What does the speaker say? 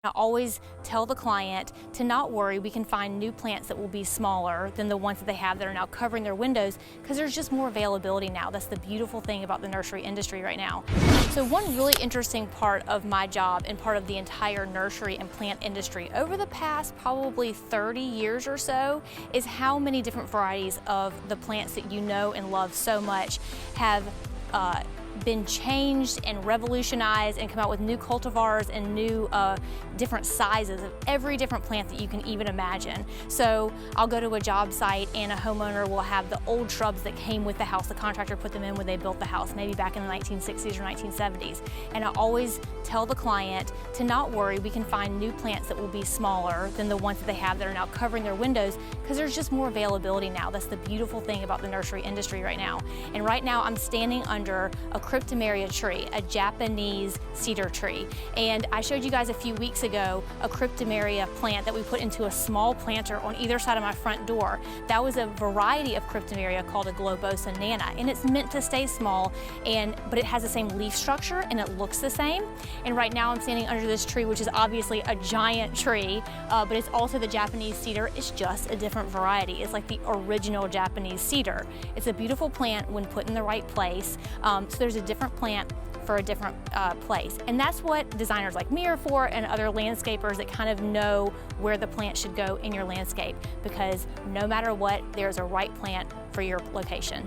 I always tell the client to not worry, we can find new plants that will be smaller than the ones that they have that are now covering their windows because there's just more availability now. That's the beautiful thing about the nursery industry right now. So one really interesting part of my job and part of the entire nursery and plant industry over the past probably 30 years or so is how many different varieties of the plants that you know and love so much have been changed and revolutionized and come out with new cultivars and new different sizes of every different plant that you can even imagine. So I'll go to a job site and a homeowner will have the old shrubs that came with the house. The contractor put them in when they built the house, maybe back in the 1960s or 1970s. And I always tell the client to not worry, we can find new plants that will be smaller than the ones that they have that are now covering their windows because there's just more availability now. That's the beautiful thing about the nursery industry right now. And right now I'm standing under a cryptomeria tree, a Japanese cedar tree. And I showed you guys a few weeks ago a cryptomeria plant that we put into a small planter on either side of my front door. That was a variety of cryptomeria called a globosa nana, and it's meant to stay small, but it has the same leaf structure and it looks the same. And right now I'm standing under this tree, which is obviously a giant tree, but it's also the Japanese cedar. It's just a different variety. It's like the original Japanese cedar. It's a beautiful plant when put in the right place. So there's a different plant for a different place. And that's what designers like me are for, and other landscapers that kind of know where the plant should go in your landscape, because no matter what, there's a right plant for your location.